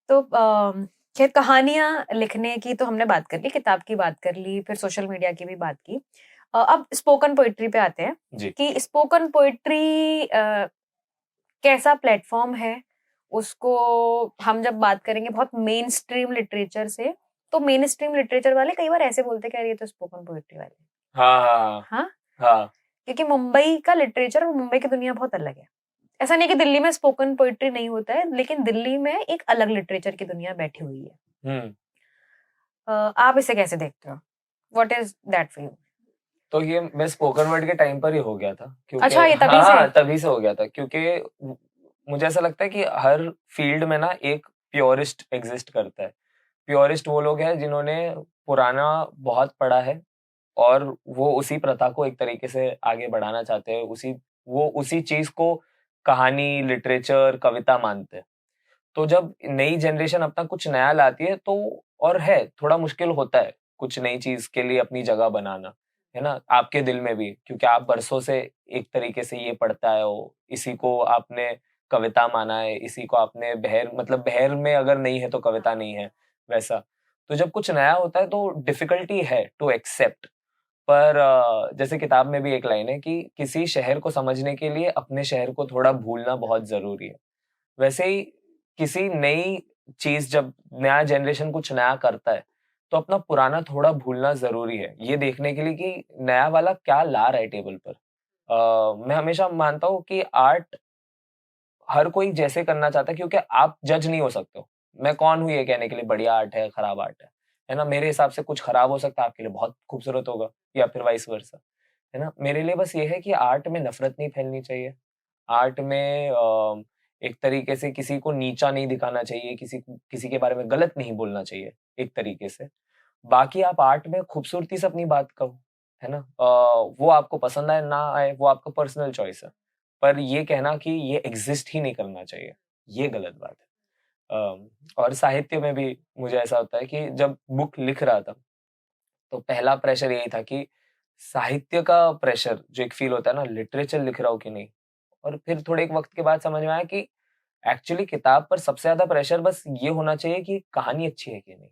तो खैर कहानियाँ लिखने की तो हमने बात कर ली, किताब की बात कर ली, फिर सोशल मीडिया की भी बात की। अब स्पोकन पोएट्री पे आते हैं जी। कि स्पोकन पोएट्री कैसा प्लेटफ़ॉर्म है? उसको हम जब बात करेंगे बहुत मेन स्ट्रीम लिटरेचर से, तो मेन स्ट्रीम लिटरेचर वाले कई बार ऐसे बोलते हैं कि यार ये तो स्पोकन पोएट्री वाले हैं। हाँ, हाँ, हाँ? हाँ। हाँ, क्योंकि मुंबई का लिटरेचर और मुंबई की दुनिया बहुत अलग है। ऐसा नहीं है कि दिल्ली में स्पोकन पोएट्री नहीं होता है, लेकिन दिल्ली में एक अलग लिटरेचर की दुनिया बैठी हुई है। हुँ। आप इसे कैसे देखते हो? What is that for you? तो ये मैं स्पोकन वर्ड के टाइम पर ही हो गया था क्योंकि अच्छा ये तभी हाँ, से? हाँ, तभी से हो गया था क्योंकि मुझे ऐसा लगता है कि हर फील्ड में ना एक प्योरिस्ट एग्ज़िस्ट करता है। प्योरिस्ट वो लोग हैं जिन्होंने पुराना बहुत पढ़ा है और वो उसी प्रथा को एक तरीके से आगे बढ़ाना चाहते हैं, वो उसी चीज़ को कहानी, लिटरेचर, कविता मानते हैं। तो जब नई जनरेशन अपना कुछ नया लाती है तो और है थोड़ा मुश्किल होता है कुछ नई चीज के लिए अपनी जगह बनाना, है ना? आपके दिल में भी क्योंकि आप बरसों से एक तरीके से ये पढ़ते आए हो, इसी को आपने कविता माना है, इसी को आपने बहर मतलब बहर में अगर नहीं है तो कविता नहीं है, वैसा। तो जब कुछ नया होता है तो डिफिकल्टी है टू एक्सेप्ट। पर जैसे किताब में भी एक लाइन है कि किसी शहर को समझने के लिए अपने शहर को थोड़ा भूलना बहुत ज़रूरी है। वैसे ही किसी नई चीज़ जब नया जनरेशन कुछ नया करता है, तो अपना पुराना थोड़ा भूलना ज़रूरी है, ये देखने के लिए कि नया वाला क्या ला रहा है टेबल पर। मैं हमेशा मानता हूँ कि आर्ट हर कोई जैसे करना चाहता है क्योंकि आप जज नहीं हो सकते हो। मैं कौन हूँ ये कहने के लिए बढ़िया आर्ट है, खराब आर्ट है ना? मेरे हिसाब से कुछ खराब हो सकता है, आपके लिए बहुत खूबसूरत होगा या फिर वाइस वर्सा, है ना? मेरे लिए बस ये है कि आर्ट में नफ़रत नहीं फैलनी चाहिए। आर्ट में एक तरीके से किसी को नीचा नहीं दिखाना चाहिए, किसी के बारे में गलत नहीं बोलना चाहिए, एक तरीके से। बाकी आप आर्ट में खूबसूरती से अपनी बात कहो, है ना? वो आपको पसंद आए ना आए वो आपका पर्सनल चॉइस है। पर ये कहना कि ये एग्ज़िस्ट ही नहीं करना चाहिए, ये गलत बात है। और साहित्य में भी मुझे ऐसा होता है कि जब बुक लिख रहा था, तो पहला प्रेशर यही था कि साहित्य का प्रेशर जो एक फ़ील होता है ना, लिटरेचर लिख रहा हूँ कि नहीं? और फिर थोड़े एक वक़्त के बाद समझ में आया कि एक्चुअली किताब पर सबसे ज़्यादा प्रेशर बस ये होना चाहिए कि कहानी अच्छी है कि नहीं?